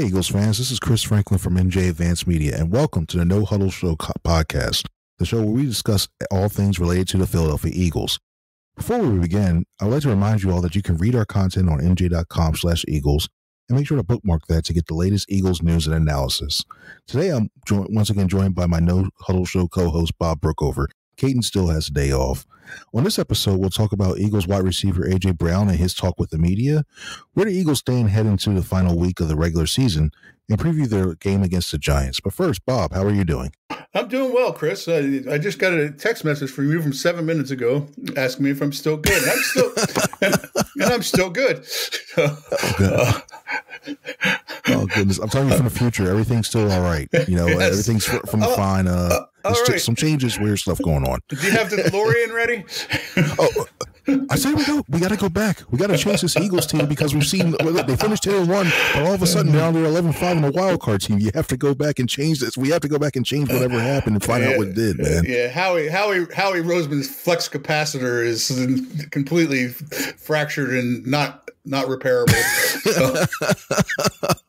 Hey, Eagles fans, this is Chris Franklin from NJ Advanced Media, and welcome to the No-Huddle Show podcast, the show where we discuss all things related to the Philadelphia Eagles. Before we begin, I would like to remind you all that you can read our content on NJ.com/Eagles and make sure to bookmark that to get the latest Eagles news and analysis. Today, I'm once again joined by my No-Huddle Show co-host, Bob Brookover. Caden still has a day off. On this episode, we'll talk about Eagles wide receiver A.J. Brown and his talk with the media, where the Eagles stand heading into the final week of the regular season, and preview their game against the Giants. But first, Bob, how are you doing? I'm doing well, Chris. I just got a text message from you from 7 minutes ago asking me if I'm still good. And I'm still, and I'm still good. Oh, goodness. I'm telling you from the future, everyth's still all right. You know, yes. Everything's from the fine. Right. Some changes, weird stuff going on. Do you have the DeLorean ready? I say we got to go back. We got to change this Eagles team because we've seen they finished 10-1, but all of a sudden now they're 11-5 in the wild card team. You have to go back and change this. We have to go back and change whatever happened and find out what it did, man. Yeah, Howie Roseman's flex capacitor is completely fractured and not repairable.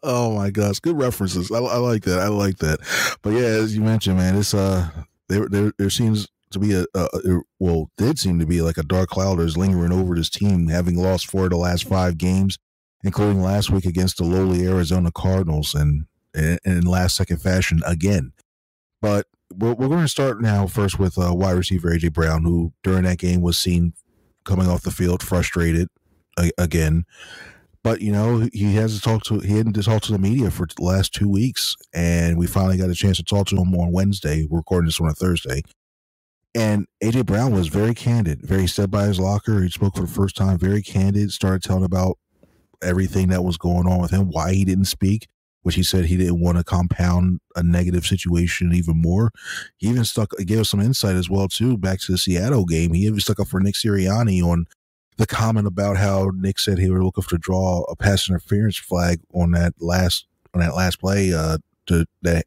Oh my gosh, good references. I like that. I like that. But yeah, as you mentioned, man, it's there seems to be did seem to be like a dark cloud is lingering over this team, having lost 4 of the last 5 games, including last week against the lowly Arizona Cardinals, and in last-second fashion again. But we're going to start now first with wide receiver A.J. Brown, who during that game was seen coming off the field frustrated again. But, you know, he hadn't talked to the media for the last 2 weeks, and we finally got a chance to talk to him on Wednesday. We're recording this on a Thursday. And A.J. Brown was very candid, very stepped by his locker. He spoke for the first time, very candid, started telling about everything that was going on with him, why he didn't speak, which he said he didn't want to compound a negative situation even more. He even gave us some insight as well, too, back to the Seattle game. He even stuck up for Nick Sirianni on the comment about how Nick said he was looking to draw a pass interference flag on that last play, to that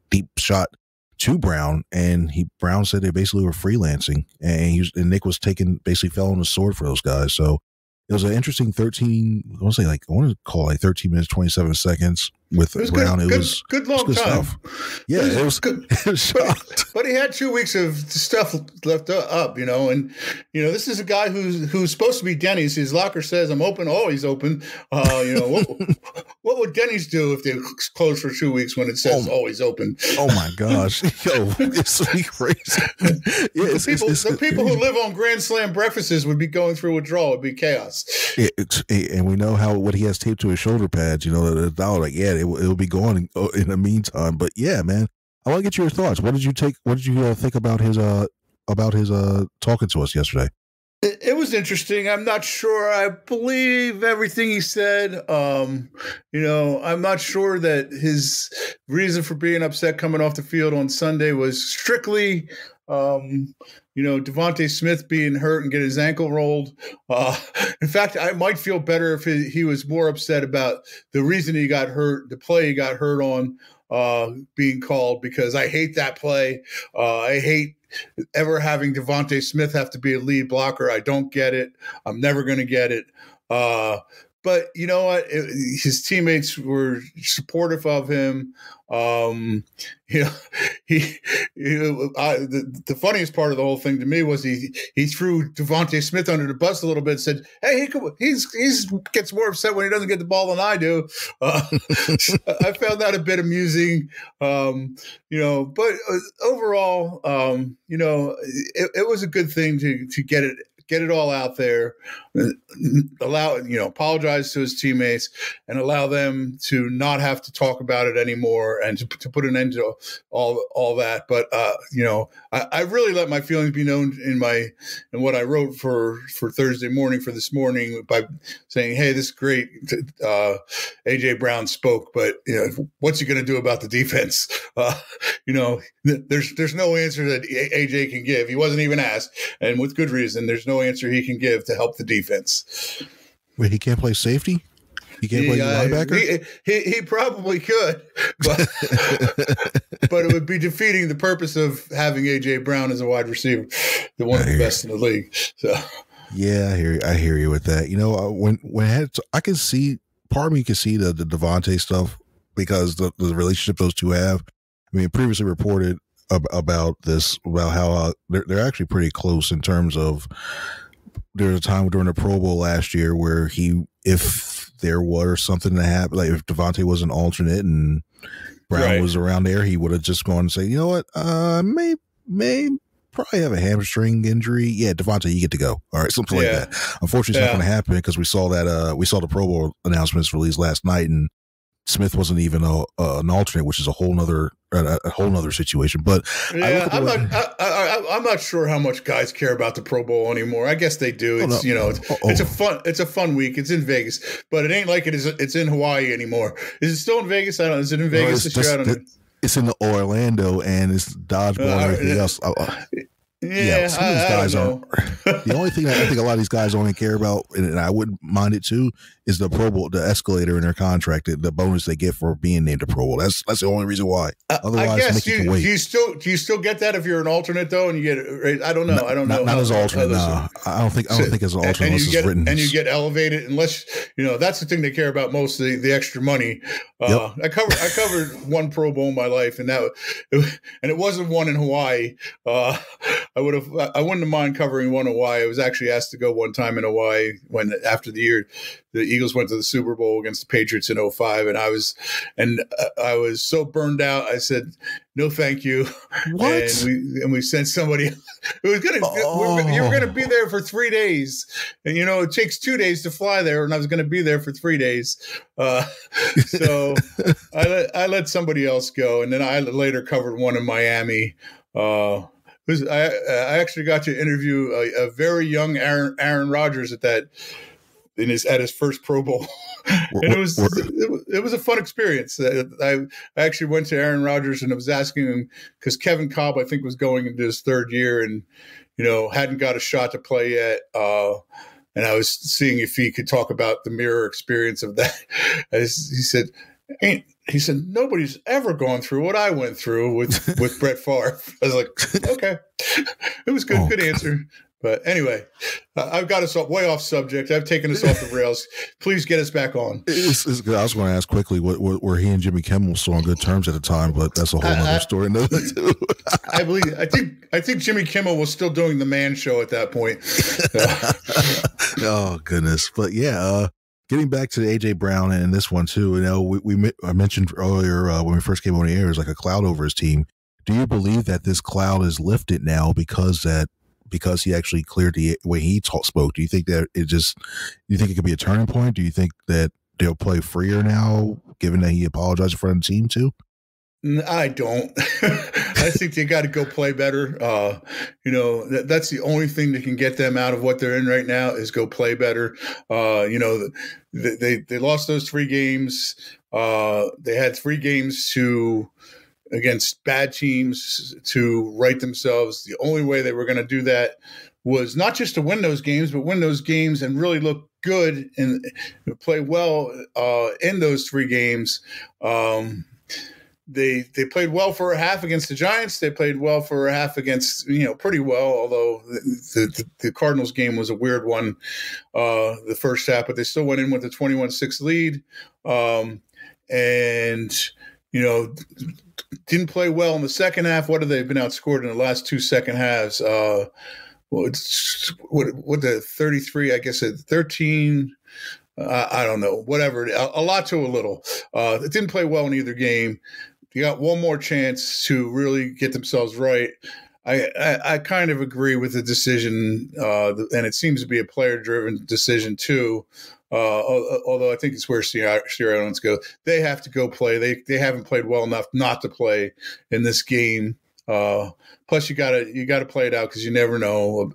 deep shot to Brown, and Brown said they basically were freelancing, and Nick was basically fell on the sword for those guys. So it was an interesting 13 minutes, 27 seconds with Brown. It was good long time. Stuff. Yeah, it was good. It was but he had 2 weeks of stuff left up, you know, and you know this is a guy who's supposed to be Denny's. His locker says, "I'm open, always open." You know, what would Denny's do if they closed for 2 weeks when it says always open? Oh my gosh, yo, it's crazy. Yeah, the people who live on Grand Slam breakfasts would be going through withdrawal. It'd be chaos. And we know what he has taped to his shoulder pads. You know, it'll be going in the meantime. But yeah, man, I want to get your thoughts. What did you think about his talking to us yesterday? It was interesting. I'm not sure I believe everything he said. You know, I'm not sure that his reason for being upset coming off the field on Sunday was strictly Devontae Smith being hurt and getting his ankle rolled. In fact, I might feel better if he was more upset about the reason he got hurt, the play he got hurt on being called, because I hate that play. I hate ever having Devontae Smith have to be a lead blocker. I don't get it. I'm never going to get it. But you know what? His teammates were supportive of him. The funniest part of the whole thing to me was he threw Devontae Smith under the bus a little bit and said, "Hey, he gets more upset when he doesn't get the ball than I do." I found that a bit amusing. But overall, it was a good thing to get it all out there, apologize to his teammates and allow them to not have to talk about it anymore and to put an end to all that. But, I really let my feelings be known in what I wrote for Thursday morning for this morning by saying, hey, this is great. A.J. Brown spoke, but what's he going to do about the defense? There's no answer that A.J. can give. He wasn't even asked, and with good reason. There's no answer he can give to help the defense. Wait, he can't play safety? He can't play linebacker? He probably could, but it would be defeating the purpose of having A.J. Brown as a wide receiver, one of the best in the league. So, yeah, I hear you with that. When I can see, part of me can see the Devontae stuff because the relationship those two have. I mean, previously reported about this, about how they're actually pretty close in terms of. There was a time during the Pro Bowl last year where if there was something to happen, like if Devontae was an alternate and Brown was around there, he would have just gone and say, you know what, may probably have a hamstring injury. Yeah, Devontae, you get to go. All right, something like that. Unfortunately, it's not going to happen because we saw the Pro Bowl announcements released last night, and Smith wasn't even an alternate, which is a whole nother situation. But I'm not sure how much guys care about the Pro Bowl anymore. I guess they do. It's a fun week. It's in Vegas, but it ain't like it's in Hawaii anymore. Is it still in Vegas? I don't know. Is it in Vegas this year? I don't know. It's in Orlando and it's dodgeball and everything else. Some of these guys aren't. The only thing I think a lot of these guys only care about, and I wouldn't mind it too, is the Pro Bowl, the escalator in their contract, the bonus they get for being named a Pro Bowl. That's the only reason why. Otherwise, I guess do you still get that if you're an alternate though, and you get? I don't know. I don't know. Not as alternate. No, I don't think as an alternate unless it's written. And you get elevated unless that's the thing they care about most. The extra money. I covered one Pro Bowl in my life, and it wasn't one in Hawaii. I wouldn't have mind covering one in Hawaii. I was actually asked to go one time in Hawaii after the year the Eagles went to the Super Bowl against the Patriots in 2005, and I was so burned out. I said, no, thank you. What? And we sent somebody. You were going to be there for 3 days, and it takes 2 days to fly there, and I was going to be there for 3 days. So I let somebody else go, and then I later covered one in Miami. I actually got to interview a very young Aaron Rodgers at his first Pro Bowl. And it was a fun experience. I actually went to Aaron Rodgers and I was asking him, because Kevin Kolb, I think, was going into his third year and hadn't got a shot to play yet. And I was seeing if he could talk about the mirror experience of that. He said, nobody's ever gone through what I went through with Brett Favre. I was like, okay. It was good. Good answer. But anyway, I've got us way off subject. I've taken us off the rails. Please get us back on. It's good. I was going to ask quickly, were he and Jimmy Kimmel still on good terms at the time? But that's a whole other story. I think Jimmy Kimmel was still doing the Man Show at that point. Oh goodness! But yeah, getting back to the AJ Brown and this one too. I mentioned earlier when we first came on the air, there's like a cloud over his team. Do you believe that this cloud is lifted now because he actually cleared the way he spoke? Do you think that do you think it could be a turning point? Do you think that they'll play freer now, given that he apologized in front of the team too? I don't. I think they got to go play better. That's the only thing that can get them out of what they're in right now is go play better. They lost those 3 games. They had 3 games against bad teams to right themselves. The only way they were going to do that was not just to win those games, but win those games and really look good and play well in those 3 games. They played well for a half against the Giants. They played well for a half against, pretty well, although the Cardinals game was a weird one the first half, but they still went in with a 21-6 lead. Didn't play well in the second half. What have they been outscored in the last 2 second halves? What the 33, I guess at 13. I don't know, whatever. A lot to a little. It didn't play well in either game. You got one more chance to really get themselves right. I kind of agree with the decision, and it seems to be a player-driven decision too. Although I think it's where Sierra go. They have to go play. They haven't played well enough not to play in this game. Plus, you gotta play it out because you never know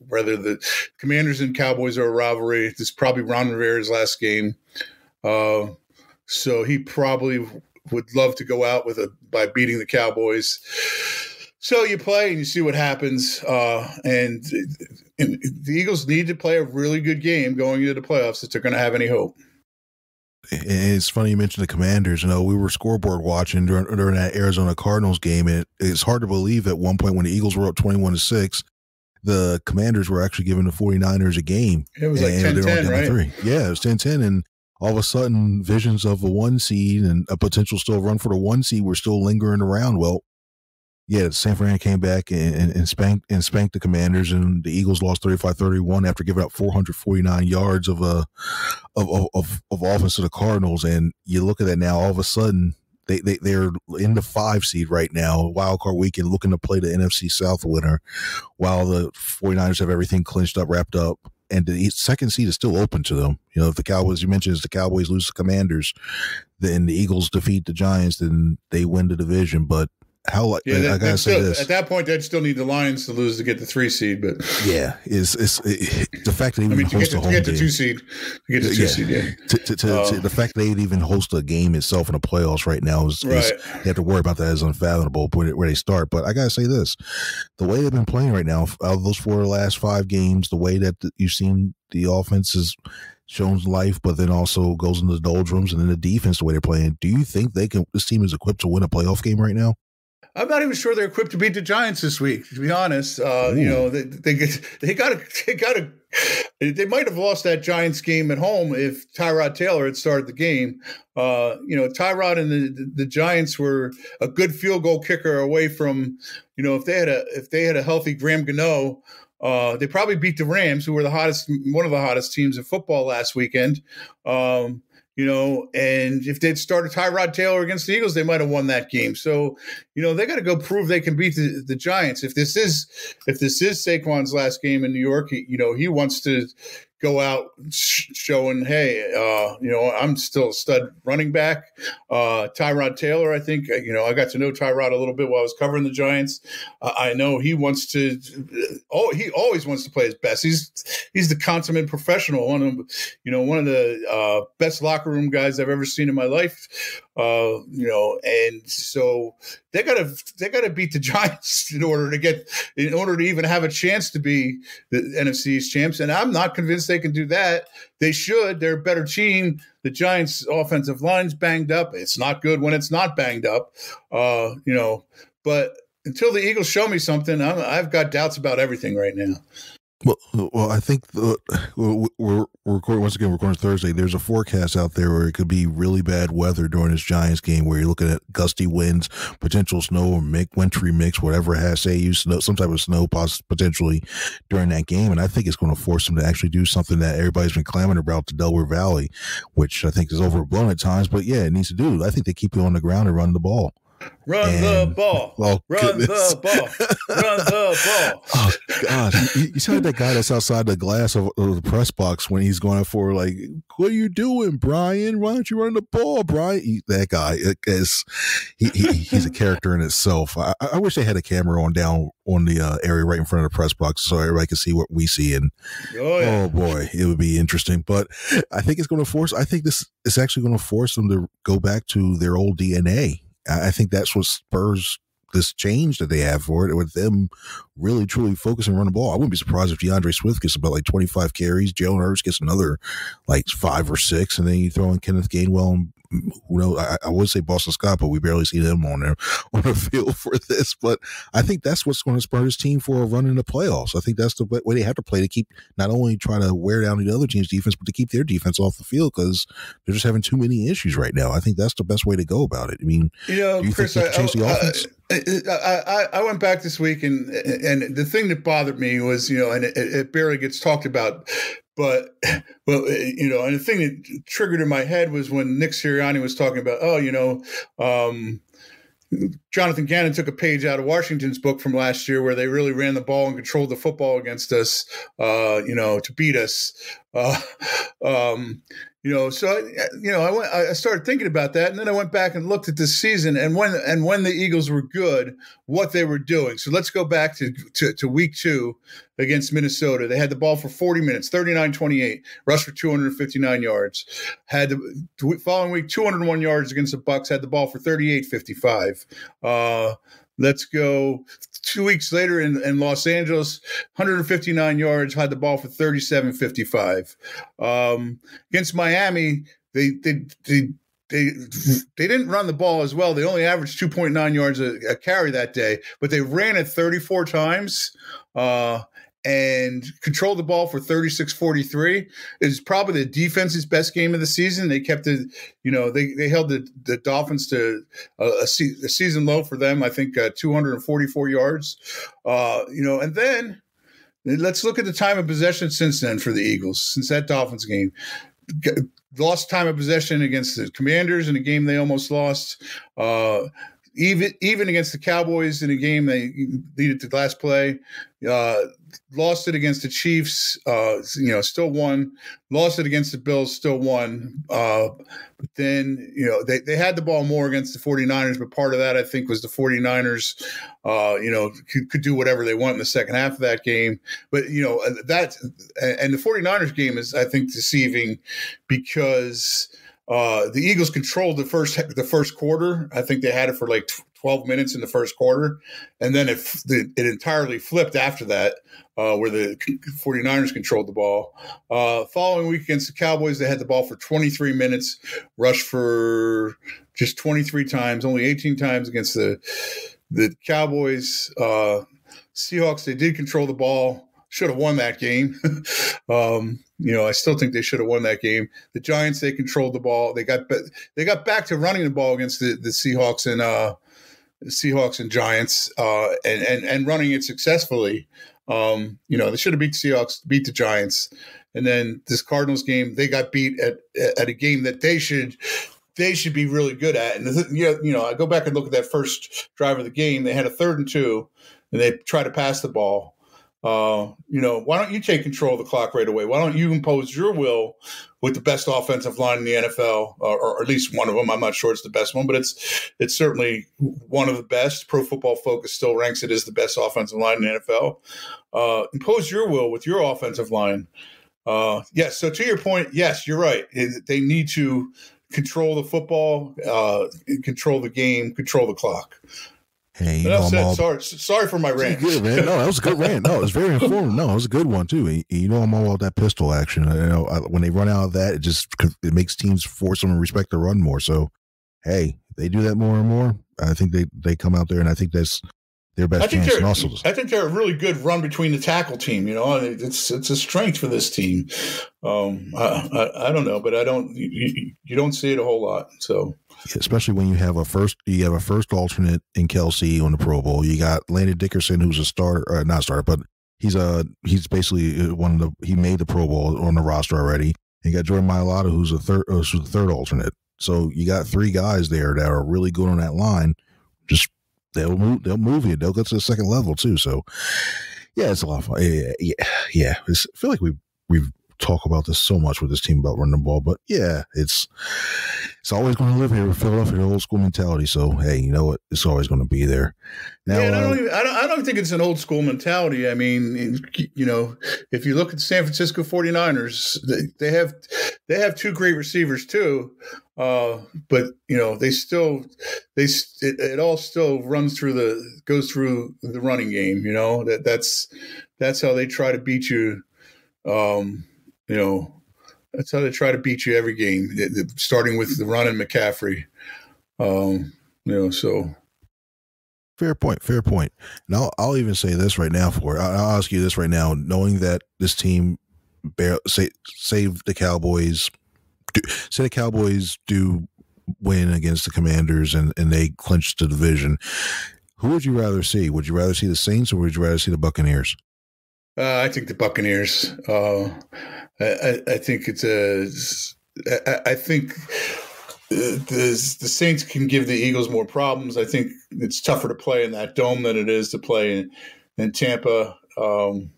whether the Commanders and Cowboys are a rivalry. This is probably Ron Rivera's last game, so he probably would love to go out by beating the Cowboys. So you play and you see what happens. And the Eagles need to play a really good game going into the playoffs if they're going to have any hope. It's funny you mentioned the Commanders. We were scoreboard watching during that Arizona Cardinals game, and it's hard to believe at one point when the Eagles were up 21-6, the Commanders were actually giving the 49ers a game. It was like 10-10, right? 3. Yeah, it was 10-10, and all of a sudden visions of a 1 seed and a potential still run for the 1 seed were still lingering around. Well, yeah, San Fran came back and spanked the Commanders, and the Eagles lost 35-31 after giving up 449 yards of offense to the Cardinals. And you look at that now, all of a sudden they're in the 5 seed right now, wild card weekend, looking to play the NFC South winner, while the 49ers have everything clinched up, wrapped up. And the second seed is still open to them. You know, if the Cowboys, you mentioned, if the Cowboys lose the Commanders, then the Eagles defeat the Giants, then they win the division. But I gotta say this. At that point, they'd still need the Lions to lose to get the 3 seed. But yeah, the fact that they even host a home game. To get the 2 seed, the fact that they would even host a game itself in the playoffs right now is you have to worry about that as unfathomable where they start. But I gotta say this: the way they've been playing right now, out of those 4 last 5 games, the way that you've seen the offense is shown life, but then also goes into the doldrums, and then the defense, the way they're playing. Do you think this team is equipped to win a playoff game right now? I'm not even sure they're equipped to beat the Giants this week, to be honest. You know, they might have lost that Giants game at home if Tyrod Taylor had started the game. You know, Tyrod and the Giants were a good field goal kicker away from, you know, if they had a healthy Graham Gano, they probably beat the Rams, who were one of the hottest teams in football last weekend. You know, and if they'd started Tyrod Taylor against the Eagles, they might have won that game. So, you know, they got to go prove they can beat the Giants. If this is Saquon's last game in New York, he wants to go out showing, hey, you know, I'm still a stud running back. Tyrod Taylor, I think, you know, I got to know Tyrod a little bit while I was covering the Giants. I know he wants to. He always wants to play his best. He's the consummate professional. One of the best locker room guys I've ever seen in my life. You know, and so they gotta beat the Giants in order to even have a chance to be the NFC East champs. And I'm not convinced they can do that. They should. They're a better team. The Giants' offensive line's banged up. It's not good when it's not banged up. You know, but until the Eagles show me something, I've got doubts about everything right now. Well, I think we're recording Thursday. There's a forecast out there where it could be really bad weather during this Giants game, where you're looking at gusty winds, potential snow or wintry mix, whatever it has. Say you snow, some type of snow potentially during that game, and I think it's going to force them to actually do something that everybody's been clamoring about, the Delaware Valley, which I think is overblown at times. But yeah, it needs to do. I think they keep you on the ground and run the ball. Run the ball. Oh, run goodness. the ball. Run the ball. Oh, gosh. You saw that guy that's outside the glass of the press box when he's going for, like, what are you doing, Brian? Why don't you run the ball, Brian? That guy, he's a character in itself. I wish they had a camera down on the area right in front of the press box so everybody could see what we see. And oh boy, it would be interesting. But I think I think this is actually going to force them to go back to their old DNA. I think that's what spurs this change that they have for it, with them really truly focusing on running the ball. I wouldn't be surprised if DeAndre Swift gets about like 25 carries, Jalen Hurts gets another like 5 or 6, and then you throw in Kenneth Gainwell and who knows, I would say Boston Scott, but we barely see them on the field for this. But I think that's what's going to spur this team for a run in the playoffs. I think that's the way they have to play to keep, not only trying to wear down the other team's defense, but to keep their defense off the field, because they're just having too many issues right now. I think that's the best way to go about it. I mean, do you Chris, think they change the offense? I went back this week, and the thing that bothered me was, and it barely gets talked about, but and the thing that triggered in my head was when Nick Sirianni was talking about, Jonathan Gannon took a page out of Washington's book from last year, where they really ran the ball and controlled the football against us, to beat us. I started thinking about that, and then I went back and looked at this season, and when the Eagles were good, what they were doing. So let's go back to week 2 against Minnesota. They had the ball for 40 minutes, 39-28, rushed for 259 yards. Had the following week 201 yards against the Bucs, had the ball for 38-55. Let's go 2 weeks later in Los Angeles, 159 yards, had the ball for 37-55. Against Miami, they didn't run the ball as well. They only averaged 2.9 yards a carry that day, but they ran it 34 times. and controlled the ball for 36-43. Is probably the defense's best game of the season. They kept it, they held the Dolphins to a season low for them. I think 244 yards. And then let's look at the time of possession since then for the Eagles, since that Dolphins game. Lost time of possession against the Commanders in a game they almost lost. Even against the Cowboys in a game they needed to last play. Lost it against the Chiefs, still won. Lost it against the Bills, still won. But then, they had the ball more against the 49ers, but part of that, I think, was the 49ers, could do whatever they want in the second half of that game. But, and the 49ers game is, I think, deceiving because the Eagles controlled the first quarter. I think they had it for like 12 minutes in the first quarter. And then it entirely flipped after that, where the 49ers controlled the ball. Following week against the Cowboys, they had the ball for 23 minutes, rushed for just 23 times, only 18 times against the Cowboys. Seahawks, they did control the ball. Should have won that game. I still think they should have won that game. The Giants, they controlled the ball. They got back to running the ball against the Seahawks and Giants, and running it successfully. They should have beat the Seahawks, beat the Giants, and then this Cardinals game, they got beat at a game that they should be really good at. And I go back and look at that first drive of the game. They had a 3rd and 2, and they tried to pass the ball. Why don't you take control of the clock right away? Why don't you impose your will with the best offensive line in the NFL, or at least one of them? I'm not sure it's the best one, but it's certainly one of the best. Pro Football Focus still ranks it as the best offensive line in the NFL. Impose your will with your offensive line. Yes. So to your point, yes, you're right. They need to control the football, control the game, control the clock. Hey, sorry for my rant. Good, man. No, that was a good rant. No, it was very informative. No, it was a good one too. I'm all about that pistol action. When they run out of that, it makes teams force them to respect the run more. So, hey, they do that more and more. I think they come out there, and I think that's their best chance. And also, I think they're a really good run between the tackle team. It's a strength for this team. I don't know, but you don't see it a whole lot. So. Especially when you have a first alternate in Kelsey on the Pro Bowl. You got Landon Dickerson, who's a starter, not a starter, but he's basically he made the Pro Bowl on the roster already. And you got Jordan Mailata, who's the third alternate. So you got 3 guys there that are really good on that line. Just they'll move you. They'll go to the second level too. So yeah, it's a lot of fun. Yeah. I feel like we've talked about this so much with this team about running the ball, but yeah, it's always going to live here with Philadelphia, the old school mentality. So hey, you know what? It's always going to be there. Now, I don't think it's an old school mentality. I mean, if you look at the San Francisco 49ers, they have 2 great receivers too, but it all still goes through the running game. That's how they try to beat you. That's how they try to beat you every game, starting with the run and McCaffrey. So. Fair point. Now, I'll even say this right now I'll ask you this right now, knowing that this team saved the Cowboys, say the Cowboys do win against the Commanders and they clinch the division. Who would you rather see? Would you rather see the Saints or would you rather see the Buccaneers? I think the Buccaneers. I think I think the Saints can give the Eagles more problems. I think it's tougher to play in that dome than it is to play in Tampa. I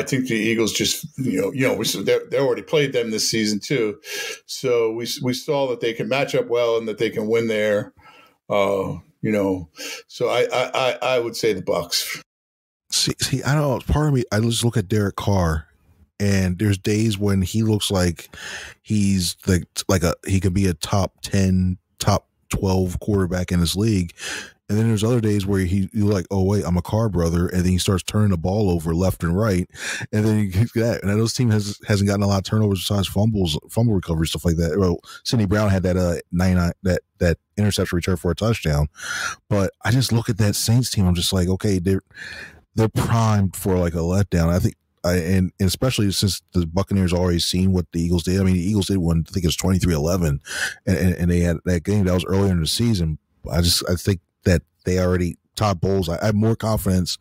think the Eagles just, they already played them this season too. So we saw that they can match up well and that they can win there. So I would say the Bucs. See, I don't know. Part of me, I just look at Derek Carr, and there's days when he looks like he's he could be a top 10, top 12 quarterback in this league. And then there's other days where you're like, oh wait, I'm a Carr brother, and then he starts turning the ball over left and right, and then you get that. And I know this team hasn't gotten a lot of turnovers besides fumble recovery, stuff like that. Well, Sidney Brown had that 99 that interception return for a touchdown, but I just look at that Saints team. I'm just like, okay, they're primed for like a letdown. I think, and especially since the Buccaneers already seen what the Eagles did. I mean, the Eagles did one, I think it was 23-11, and they had that game that was earlier in the season. I think that they already, Todd Bowles, I have more confidence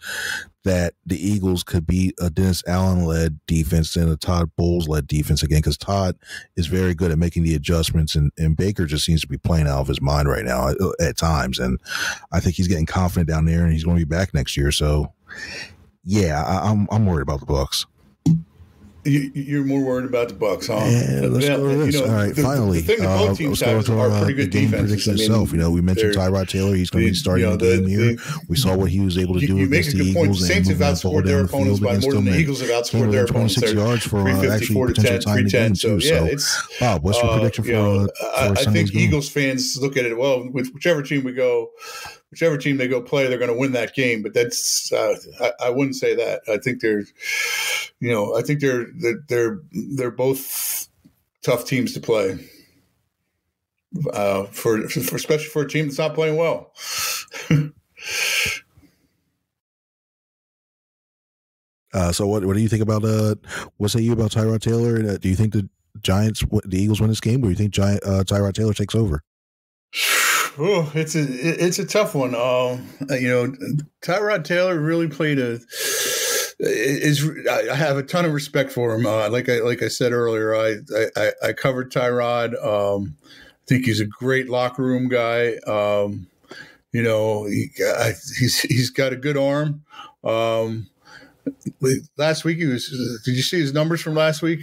that the Eagles could beat a Dennis Allen-led defense than a Todd Bowles-led defense again, because Todd is very good at making the adjustments, and Baker just seems to be playing out of his mind right now at times, and I think he's getting confident down there, and he's going to be back next year. So, yeah, I'm worried about the Bucs. You're more worried about the Bucs, huh? Yeah, let's go to this. All right, finally. The thing that both teams have are pretty good defenses. Itself. We mentioned Tyrod Taylor. He's going to be starting the game here. We saw what he was able to do against the Eagles. The Saints have outscored their opponents by more than the Eagles have outscored their opponents. 26 yards for actually potentially tying the game, too. So, Bob, what's your prediction for I think game? Eagles fans look at it, well, whichever team they go play, they're going to win that game. But that's I wouldn't say that. I think they're both tough teams to play. For especially for a team that's not playing well. So what do you think about what say you about Tyrod Taylor? Do you think the Eagles win this game, or do you think Tyrod Taylor takes over? Oh, it's a tough one. Tyrod Tayller really played I have a ton of respect for him. Like I said earlier, I covered Tyrod. I think he's a great locker room guy. He's got a good arm. Last week did you see his numbers from last week?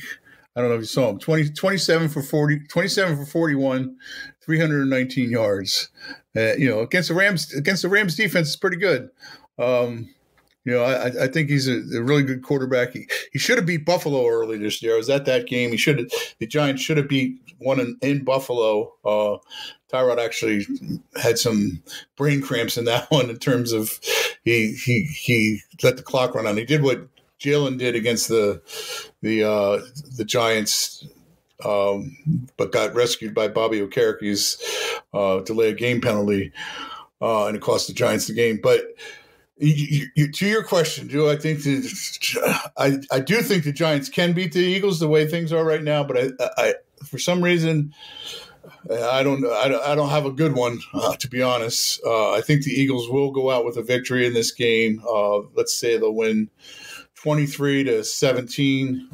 I don't know if you saw him. 27 for 41, 319 yards. Against the Rams defense is pretty good. I think he's a really good quarterback. He should have beat Buffalo early this year. I was at that game. The Giants should have beat one in Buffalo. Tyrod actually had some brain cramps in that one in terms of he let the clock run on. He did what Jalen did against the Giants, but got rescued by Bobby Okereke's delay of game penalty, and it cost the Giants the game. But to your question, do I think I do think the Giants can beat the Eagles the way things are right now, but I for some reason I don't have a good one, to be honest. I think the Eagles will go out with a victory in this game. Let's say they'll win 23-17,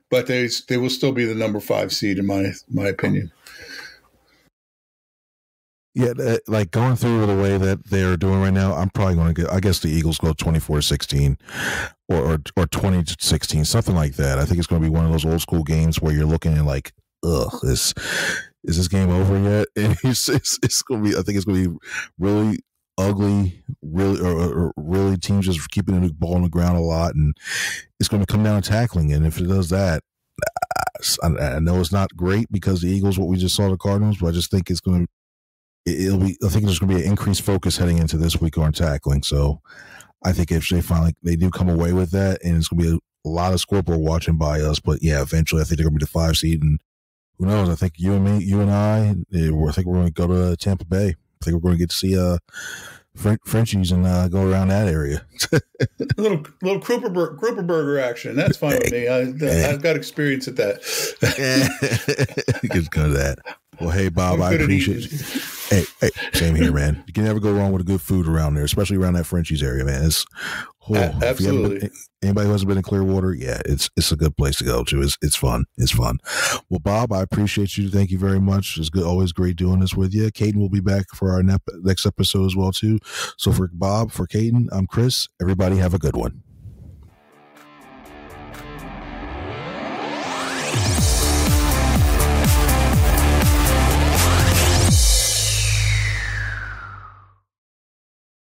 but they will still be the number 5 seed in my opinion. Yeah, like going through the way that they're doing right now, I'm probably going to get. I guess the Eagles go 24-16, or 20-16, something like that. I think it's going to be one of those old school games where you're looking at like, is this game over yet? And it's going to be. I think it's going to be really ugly, really teams just keeping the ball on the ground a lot, and it's going to come down to tackling. And if it does that, I know it's not great because the Eagles, what we just saw the Cardinals, but I just think it's going to. I think there's going to be an increased focus heading into this week on tackling. So I think if they do come away with that, and it's going to be a lot of scoreboard watching by us. But yeah, eventually I think they're going to be the 5 seed, and who knows? I think you and I think we're going to go to Tampa Bay. I think we're going to get to see Frenchies and go around that area. a little Grouper Burger action. That's fine with me. I've got experience at that. Good to that. Well, hey, Bob, I appreciate you. Hey, same here, man. You can never go wrong with a good food around there, especially around that Frenchies area, man. Absolutely. Anybody who hasn't been in Clearwater, yeah, it's a good place to go to. It's fun. It's fun. Well, Bob, I appreciate you. Thank you very much. It's good. Always great doing this with you. Caden will be back for our next episode as well, too. So for Bob, for Caden, I'm Chris. Everybody have a good one.